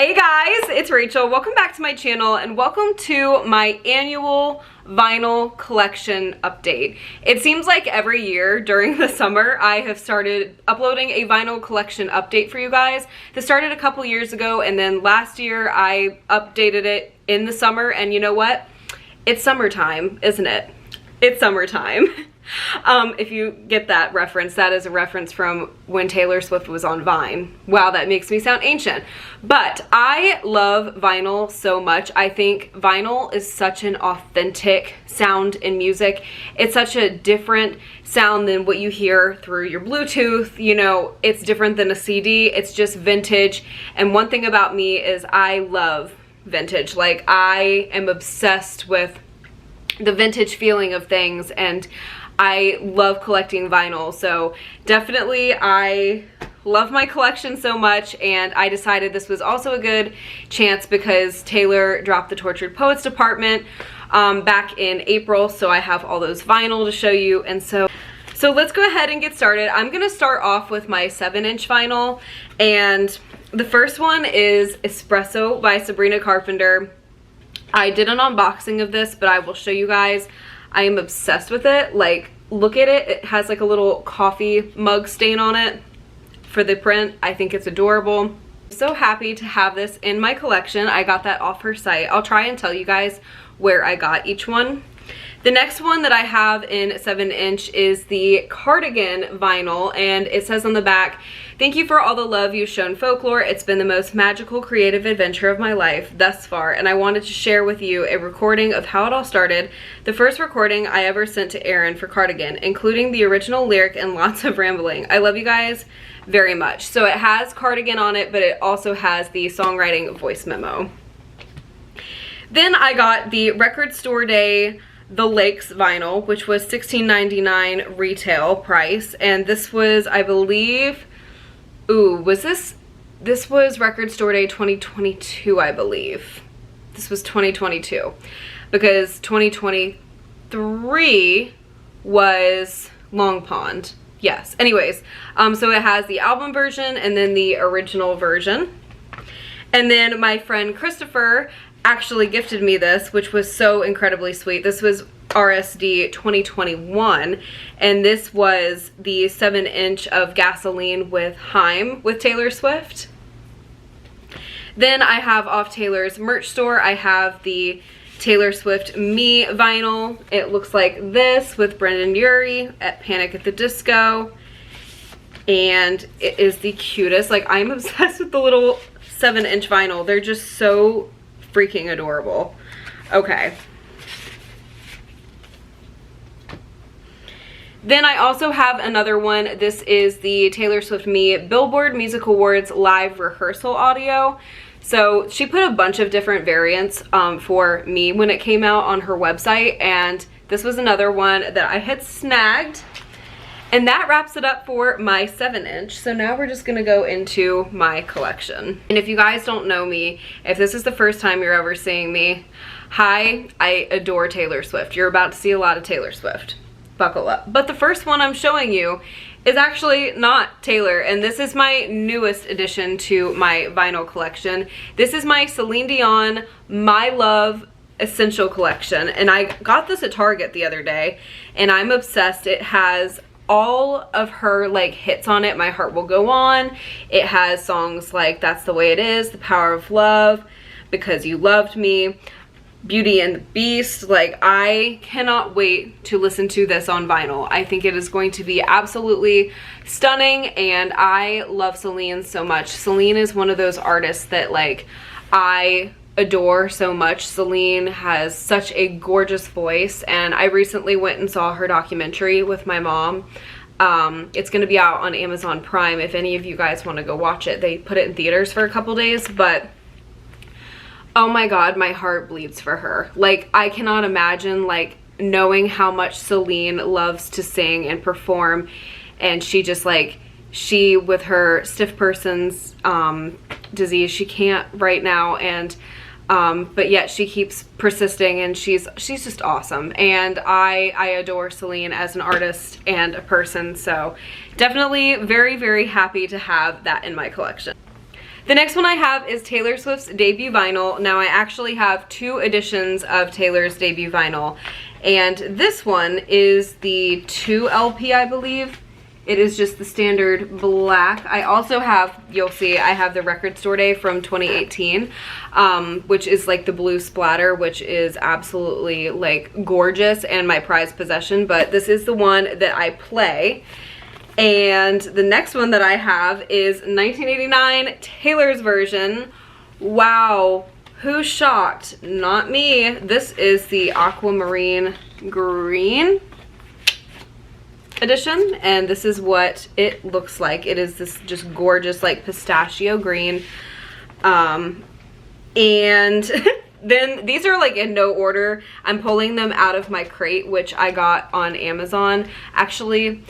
Hey guys, it's Rachel. Welcome back to my channel and welcome to my annual vinyl collection update. It seems like every year during the summer I have started uploading a vinyl collection update for you guys. This started a couple years ago and then last year I updated it in the summer, and you know what? It's summertime, isn't it? It's summertime. If you get that reference, that is a reference from when Taylor Swift was on Vine. Wow, that makes me sound ancient. But I love vinyl so much. I think vinyl is such an authentic sound in music. It's such a different sound than what you hear through your Bluetooth. You know, it's different than a CD. It's just vintage. And one thing about me is I love vintage. Like, I am obsessed with the vintage feeling of things, and I love collecting vinyl. So definitely I love my collection so much, and I decided this was also a good chance because Taylor dropped the Tortured Poets Department back in April, so I have all those vinyl to show you. And so let's go ahead and get started. I'm gonna start off with my 7-inch vinyl, and the first one is Espresso by Sabrina Carpenter. I did an unboxing of this, but I will show you guys. I am obsessed with it. Like, look at it. It has like a little coffee mug stain on it for the print. I think it's adorable. I'm so happy to have this in my collection. I got that off her site. I'll try and tell you guys where I got each one. The next one that I have in 7-inch is the Cardigan vinyl, and it says on the back, "Thank you for all the love you've shown folklore. It's been the most magical creative adventure of my life thus far, and I wanted to share with you a recording of how it all started. The first recording I ever sent to Aaron for Cardigan, including the original lyric and lots of rambling. I love you guys very much." So it has Cardigan on it, but it also has the songwriting voice memo. Then I got the Record Store Day The Lakes vinyl, which was $16.99 retail price, and this was, I believe, this was Record Store Day 2022, I believe. This was 2022 because 2023 was Long Pond. Yes. Anyways, so it has the album version and then the original version. And then my friend Christopher actually gifted me this, which was so incredibly sweet. This was RSD 2021, and this was the 7-inch of Gasoline with Haim with Taylor Swift. Then I have off Taylor's merch store, I have the Taylor Swift Me vinyl. It looks like this with Brendan Urie at Panic at the Disco, and it is the cutest. Like, I'm obsessed with the little 7-inch vinyl. They're just so freaking adorable. Okay. Then I also have another one. This is the Taylor Swift Me Billboard Music Awards live rehearsal audio. So she put a bunch of different variants for Me when it came out on her website, and this was another one that I had snagged. And that wraps it up for my 7-inch. So now we're just gonna go into my collection. And if you guys don't know me, if this is the first time you're ever seeing me, hi, I adore Taylor Swift. You're about to see a lot of Taylor Swift. Buckle up. But the first one I'm showing you is actually not Taylor, and this is my newest addition to my vinyl collection. This is my Celine Dion My Love Essential Collection, and I got this at Target the other day, and I'm obsessed. It has all of her like hits on it. My Heart Will Go On. It has songs like That's the Way It Is, The Power of Love, Because You Loved Me, Beauty and the Beast. Like, I cannot wait to listen to this on vinyl. I think it is going to be absolutely stunning, and I love Celine so much. Celine is one of those artists that like I adore so much. Celine has such a gorgeous voice, and I recently went and saw her documentary with my mom. It's gonna be out on Amazon Prime if any of you guys want to go watch it. They put it in theaters for a couple days, but oh my god, my heart bleeds for her. Like, I cannot imagine like knowing how much Celine loves to sing and perform, and she just like, she with her stiff person's disease, she can't right now, and but yet she keeps persisting, and she's just awesome, and I adore Celine as an artist and a person. So definitely very, very happy to have that in my collection. The next one I have is Taylor Swift's debut vinyl. Now I actually have 2 editions of Taylor's debut vinyl, and this one is the 2 LP, I believe. It is just the standard black. I also have, you'll see, I have the Record Store Day from 2018, which is like the blue splatter, which is absolutely like gorgeous and my prized possession, but this is the one that I play. And the next one that I have is 1989 Taylor's version. Wow, who's shocked? Not me. This is the aquamarine green edition, and this is what it looks like. It is this just gorgeous like pistachio green. And then these are like in no order. I'm pulling them out of my crate, which I got on Amazon. Actually,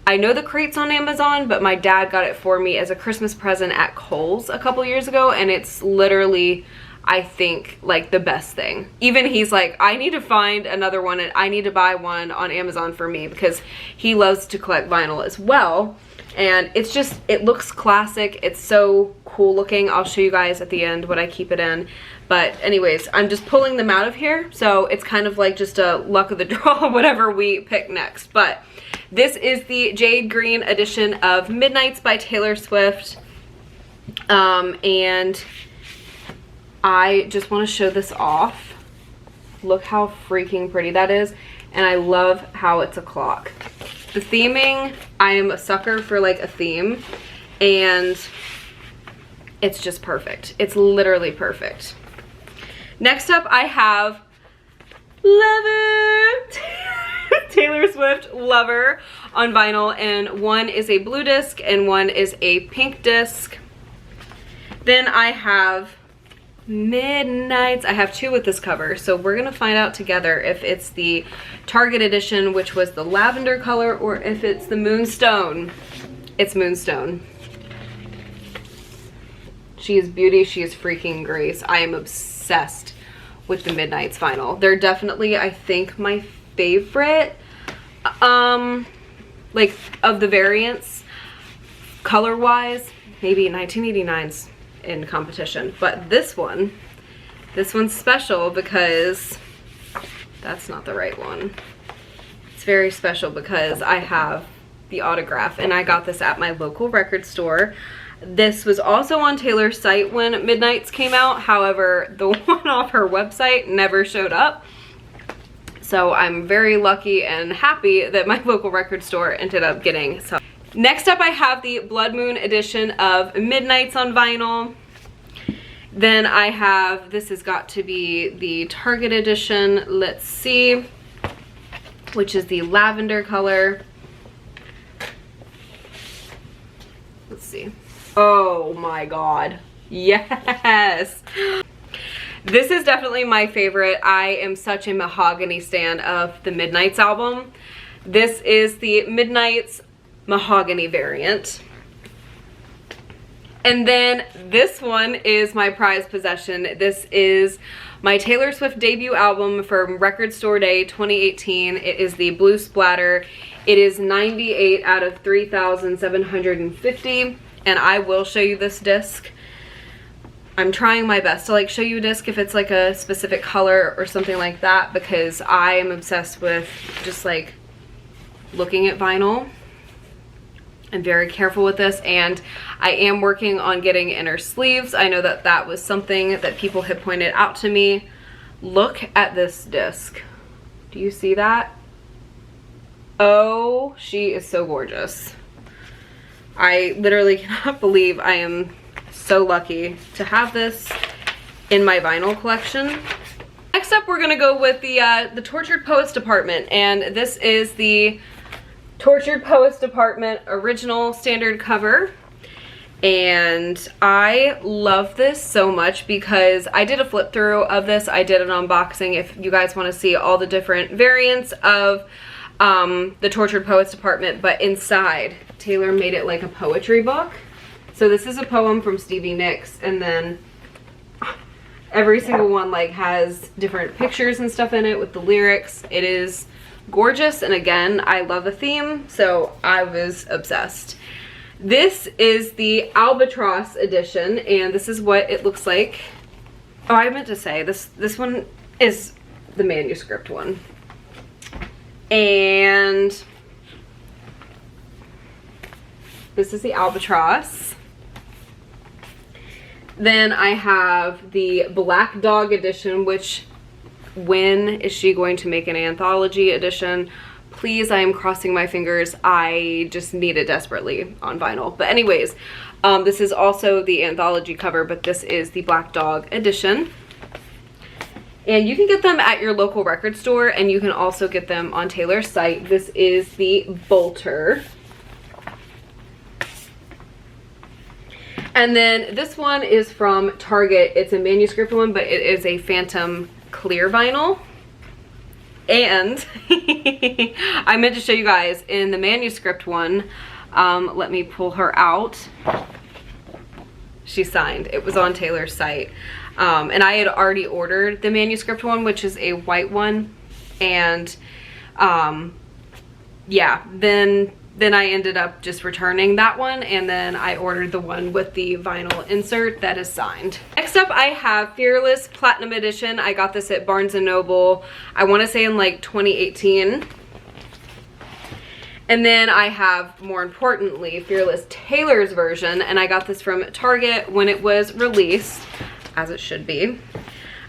I know the crate's on Amazon, but my dad got it for me as a Christmas present at Kohl's a couple years ago, and it's literally, I think, like the best thing. Even he's like, I need to find another one and I need to buy one on Amazon for me, because he loves to collect vinyl as well. And it's just, it looks classic. It's so cool looking. I'll show you guys at the end what I keep it in. But anyways, I'm just pulling them out of here. So it's kind of like just a luck of the draw, whatever we pick next. But this is the Jade Green edition of Midnights by Taylor Swift. And I just want to show this off. Look how freaking pretty that is. And I love how it's a clock. The theming, I am a sucker for like a theme, and it's just perfect. It's literally perfect. Next up I have Lover. Taylor Swift Lover on vinyl, and one is a blue disc and one is a pink disc. Then I have Midnights. I have 2 with this cover, so we're gonna find out together if it's the Target edition, which was the lavender color, or if it's the Moonstone. It's Moonstone. She is beauty, she is freaking grace. I am obsessed with the Midnights vinyl. They're definitely, I think, my favorite like of the variants color wise. Maybe 1989's in competition, but this one's special because that's not the right one. It's very special because I have the autograph, and I got this at my local record store. This was also on Taylor's site when Midnights came out. However, the one off her website never showed up. So I'm very lucky and happy that my local record store ended up getting some. Next up I have the Blood Moon edition of Midnights on vinyl. Then I have, this has got to be the Target edition, let's see, which is the lavender color. Let's see. Oh my god. Yes! This is definitely my favorite. I am such a mahogany stan of the Midnights album. This is the Midnights mahogany variant. And then this one is my prized possession. This is my Taylor Swift debut album from Record Store Day 2018. It is the Blue Splatter. It is 98 out of 3,750, and I will show you this disc. I'm trying my best to like show you a disc if it's like a specific color or something like that, because I am obsessed with just like looking at vinyl. I'm very careful with this, and I am working on getting inner sleeves. I know that that was something that people had pointed out to me. Look at this disc. Do you see that? Oh, she is so gorgeous. I literally cannot believe I am so lucky to have this in my vinyl collection. Next up, we're gonna go with the Tortured Poets Department, and this is the Tortured Poets Department original standard cover. And I love this so much because I did a flip through of this. I did an unboxing if you guys want to see all the different variants of the Tortured Poets Department, but inside Taylor made it like a poetry book. So this is a poem from Stevie Nicks, and then every single one like has different pictures and stuff in it with the lyrics. It is gorgeous, and again, I love the theme, so I was obsessed. This is the Albatross edition, and this is what it looks like. Oh, I meant to say, this one is the manuscript one. And this is the Albatross. Then I have the Black Dog edition, which, when is she going to make an anthology edition? Please, I am crossing my fingers. I just need it desperately on vinyl. But anyways, this is also the anthology cover, but this is the Black Dog edition. And you can get them at your local record store, and you can also get them on Taylor's site. This is the Bolter. And then this one is from Target. It's a manuscript one, but it is a Phantom clear vinyl. And I meant to show you guys in the manuscript one, let me pull her out. She signed. It was on Taylor's site. And I had already ordered the manuscript one, which is a white one. And yeah, then I ended up just returning that one, and then I ordered the one with the vinyl insert that is signed. Next up, I have Fearless Platinum Edition. I got this at Barnes & Noble, I want to say in like 2018. And then I have, more importantly, Fearless Taylor's version, and I got this from Target when it was released, as it should be.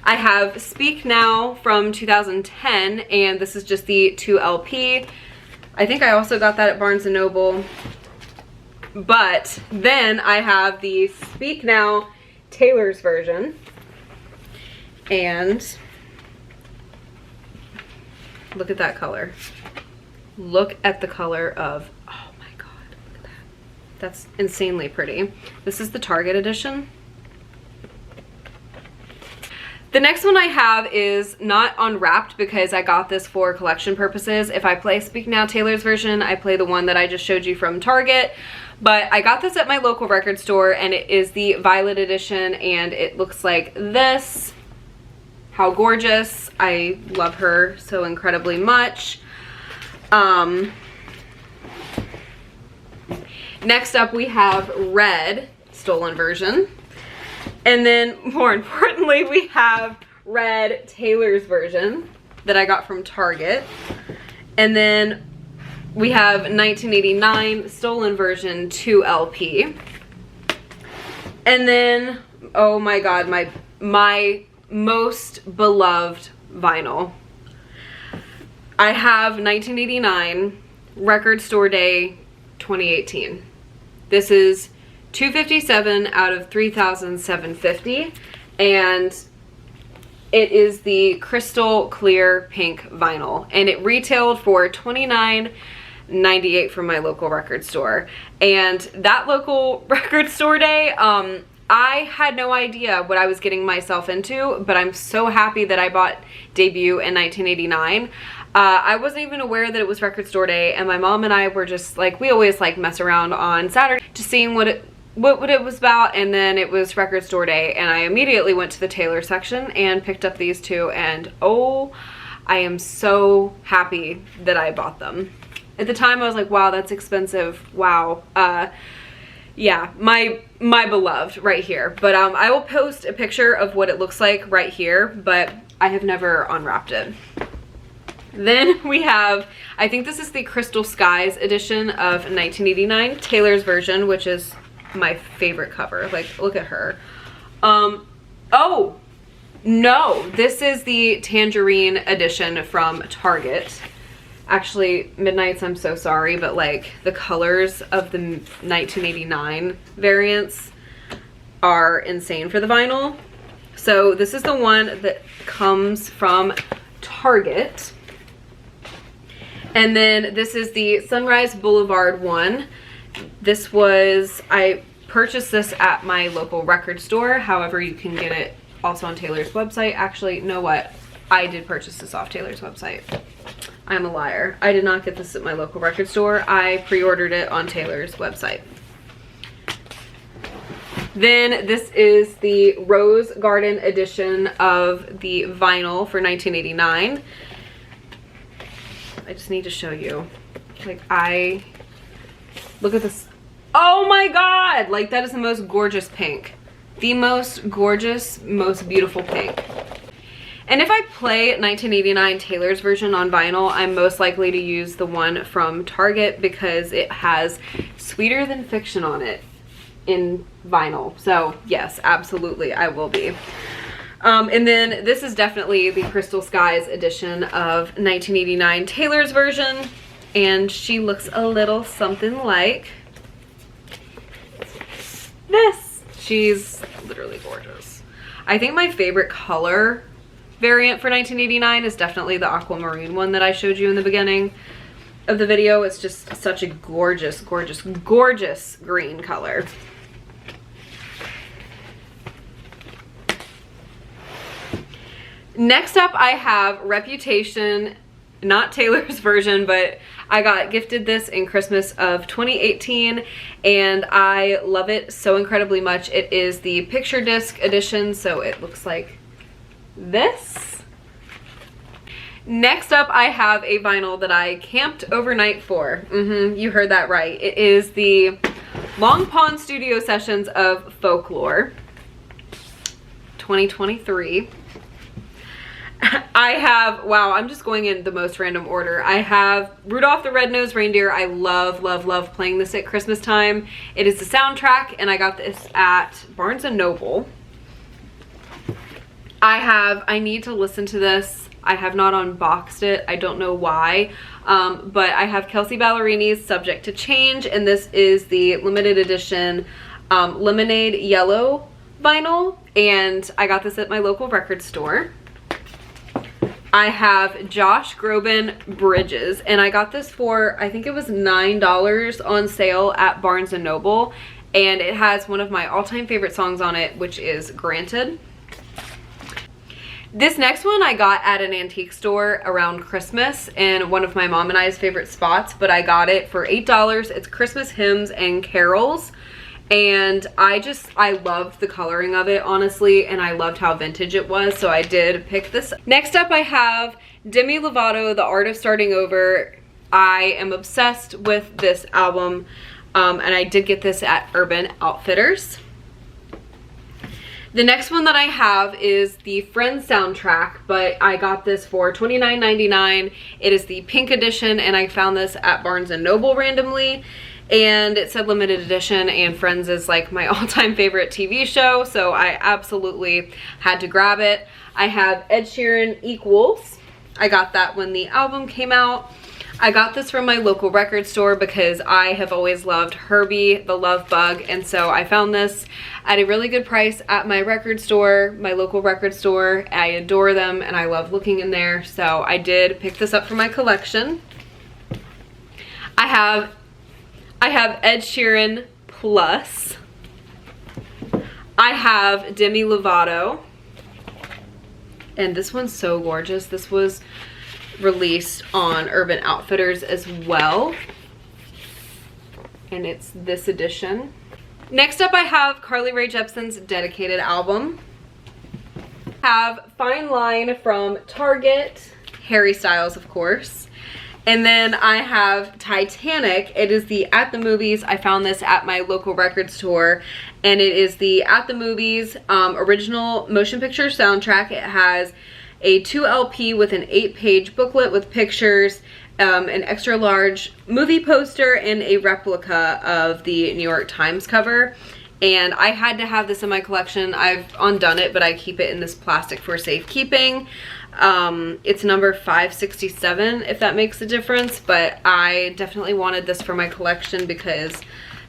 I have Speak Now from 2010, and this is just the 2LP. I think I also got that at Barnes & Noble. But then I have the Speak Now Taylor's version. And look at that color. Look at the color of, oh my God, look at that. That's insanely pretty. This is the Target edition. The next one I have is not unwrapped because I got this for collection purposes. If I play Speak Now Taylor's version, I play the one that I just showed you from Target. But I got this at my local record store, and it is the Violet edition, and it looks like this. How gorgeous. I love her so incredibly much. Next up we have Red, stolen version. And then, more importantly, we have Red Taylor's version that I got from Target. And then we have 1989 stolen version 2LP. And then, oh my God, my most beloved vinyl. I have 1989 Record Store Day 2018. This is 257 out of 3,750, and it is the crystal clear pink vinyl, and it retailed for $29.98 from my local record store. And that local record store day, I had no idea what I was getting myself into, but I'm so happy that I bought Debut in 1989. I wasn't even aware that it was record store day, and my mom and I were just like, we always like mess around on Saturday, just seeing what it was about, and then it was record store day, and I immediately went to the Taylor section and picked up these two, and oh, I am so happy that I bought them. At the time I was like, wow, that's expensive. Wow. Yeah, my beloved right here. But I will post a picture of what it looks like right here, but I have never unwrapped it. Then we have, I think this is the Crystal Skies edition of 1989, Taylor's version, which is my favorite cover. Like, look at her. Oh no, this is the Tangerine edition from Target. Actually, Midnights, I'm so sorry, but like the colors of the 1989 variants are insane for the vinyl. So this is the one that comes from Target. And then this is the Sunrise Boulevard one. This was, I purchased this at my local record store. However, you can get it also on Taylor's website. Actually, you know what? I did purchase this off Taylor's website. I'm a liar. I did not get this at my local record store. I pre-ordered it on Taylor's website. Then this is the Rose Garden edition of the vinyl for 1989. I just need to show you. Like, look at this. Oh my God, like that is the most gorgeous pink. The most gorgeous, most beautiful pink. And if I play 1989 Taylor's version on vinyl, I'm most likely to use the one from Target because it has Sweeter Than Fiction on it in vinyl. So yes, absolutely, I will be. And then this is definitely the Crystal Skies edition of 1989 Taylor's version. And she looks a little something like this. She's literally gorgeous. I think my favorite color variant for 1989 is definitely the aquamarine one that I showed you in the beginning of the video. It's just such a gorgeous, gorgeous, gorgeous green color. Next up, I have Reputation, not Taylor's version, but I got gifted this in Christmas of 2018 and I love it so incredibly much. It is the picture disc edition, so it looks like this. Next up, I have a vinyl that I camped overnight for. You heard that right. It is the Long Pond Studio Sessions of Folklore 2023. I have, wow, I'm just going in the most random order. I have Rudolph the Red-Nosed Reindeer. I love, love, love playing this at Christmas time. It is the soundtrack, and I got this at Barnes & Noble. I need to listen to this. I have not unboxed it. I don't know why, but I have Kelsea Ballerini's Subject to Change, and this is the limited edition Lemonade Yellow vinyl, and I got this at my local record store. I have Josh Groban Bridges, and I got this for, I think it was $9 on sale at Barnes & Noble, and it has one of my all-time favorite songs on it, which is Granted. This next one I got at an antique store around Christmas in one of my mom and I's favorite spots, but I got it for $8. It's Christmas Hymns and Carols. And I loved the coloring of it, honestly, and I loved how vintage it was, so I did pick this. Next up, I have Demi Lovato, The Art of Starting Over. I am obsessed with this album, and I did get this at Urban Outfitters. The next one that I have is the Friends soundtrack, but I got this for $29.99. It is the pink edition, and I found this at Barnes & Noble randomly. And it said limited edition, and Friends is like my all-time favorite TV show, so I absolutely had to grab it. I have Ed Sheeran Equals. I got that when the album came out. I got this from my local record store because I have always loved Herbie the Love Bug, and so I found this at a really good price at my record store, my local record store. I adore them and I love looking in there, so I did pick this up for my collection. I have Ed Sheeran Plus. I have Demi Lovato. And this one's so gorgeous. This was released on Urban Outfitters as well. And it's this edition. Next up, I have Carly Rae Jepsen's Dedicated album. I have Fine Line from Target. Harry Styles, of course. And then I have Titanic. It is the At the Movies. I found this at my local record store. And it is the At the Movies original motion picture soundtrack. It has a 2 LP with an 8-page booklet with pictures, an extra large movie poster, and a replica of the New York Times cover. And I had to have this in my collection. I've undone it, but I keep it in this plastic for safekeeping. It's number 567, if that makes a difference, but I definitely wanted this for my collection because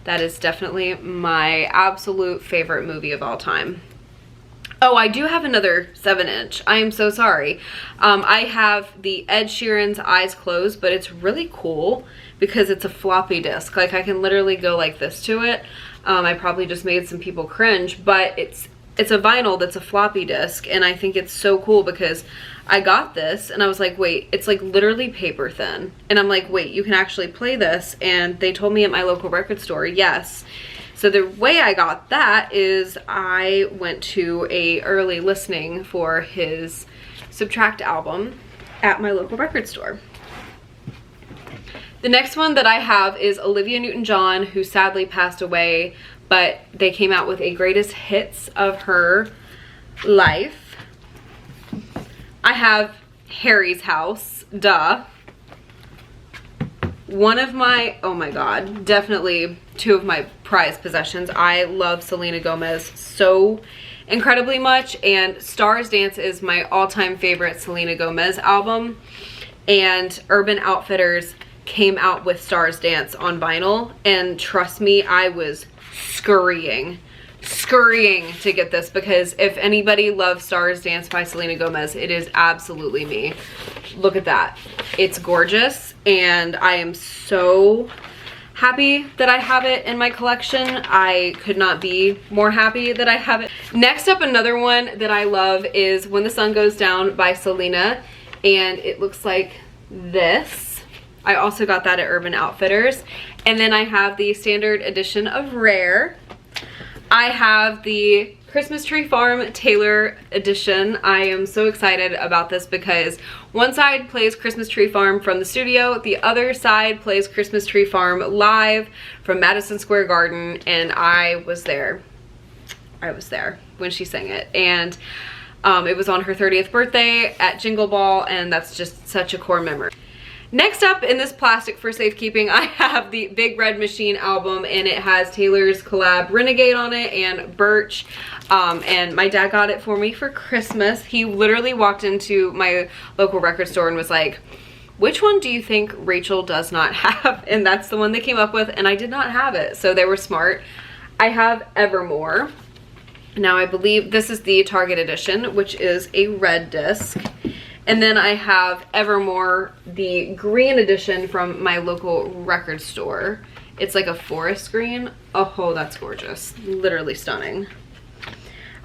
that is definitely my absolute favorite movie of all time. Oh, I do have another 7-inch. I am so sorry. I have the Ed Sheeran's Eyes Closed, but it's really cool because it's a floppy disk. Like, I can literally go like this to it. I probably just made some people cringe, but it's a vinyl that's a floppy disk, and I think it's so cool because I got this and I was like, wait, it's like literally paper thin. And I'm like, wait, you can actually play this? And they told me at my local record store, yes. So the way I got that is I went to a early listening for his Subtract album at my local record store. The next one that I have is Olivia Newton-John, who sadly passed away, but they came out with a greatest hits of her life. I have Harry's House, duh. One of my, oh my god, definitely two of my prized possessions. I love Selena Gomez so incredibly much, and Stars Dance is my all-time favorite Selena Gomez album, and Urban Outfitters came out with Stars Dance on vinyl, and trust me, I was scurrying to get this, because if anybody loves Stars Dance by Selena Gomez, it is absolutely me. Look at that. It's gorgeous, and I am so happy that I have it in my collection. I could not be more happy that I have it. Next up, another one that I love is When the Sun Goes Down by Selena, and it looks like this. I also got that at Urban Outfitters. And then I have the standard edition of Rare. I have the Christmas Tree Farm Taylor edition. I am so excited about this because one side plays Christmas Tree Farm from the studio, the other side plays Christmas Tree Farm live from Madison Square Garden, and I was there. I was there when she sang it, and it was on her 30th birthday at Jingle Ball, and that's just such a core memory. Next up in this plastic for safekeeping, I have the Big Red Machine album, and it has Taylor's collab Renegade on it and Birch. And my dad got it for me for Christmas. He literally walked into my local record store and was like, which one do you think Rachel does not have? And that's the one they came up with, and I did not have it, so they were smart. I have Evermore. Now I believe this is the Target edition, which is a red disc. And then I have Evermore, the green edition from my local record store. It's like a forest green. Oh, that's gorgeous. Literally stunning.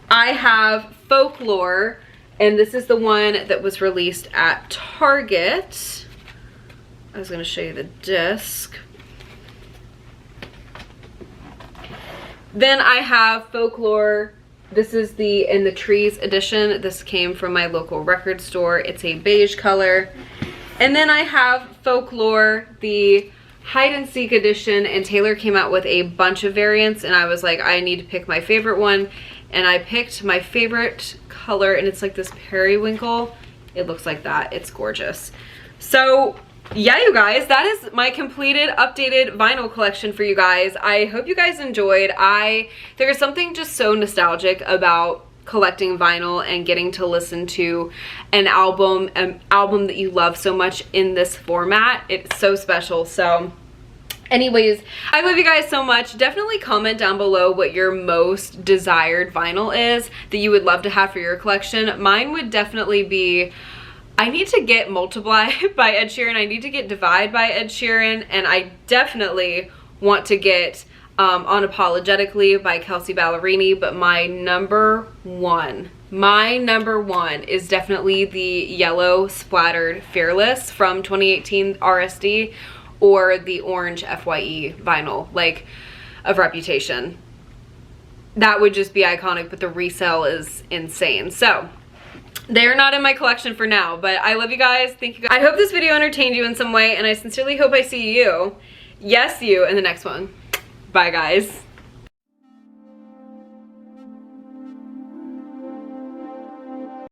I have Folklore, and this is the one that was released at Target. I was going to show you the disc. Then I have Folklore. This is the In the Trees edition. This came from my local record store. It's a beige color. And then I have Folklore, the Hide and Seek edition, and Taylor came out with a bunch of variants, and I was like, I need to pick my favorite one, and I picked my favorite color, and it's like this periwinkle. It looks like that. It's gorgeous. So yeah, you guys, that is my completed updated vinyl collection for you guys. I hope you guys enjoyed. There's something just so nostalgic about collecting vinyl and getting to listen to an album that you love so much in this format. It's so special. So anyways, I love you guys so much. Definitely comment down below what your most desired vinyl is that you would love to have for your collection. Mine would definitely be, I need to get Multiply by Ed Sheeran, I need to get Divide by Ed Sheeran, and I definitely want to get Unapologetically by Kelsea Ballerini, but my number one is definitely the yellow splattered Fearless from 2018 RSD, or the orange FYE vinyl, like, of Reputation. That would just be iconic, but the resale is insane. So they're not in my collection for now, but I love you guys. Thank you guys. I hope this video entertained you in some way, and I sincerely hope I see you, yes, you, in the next one. Bye, guys.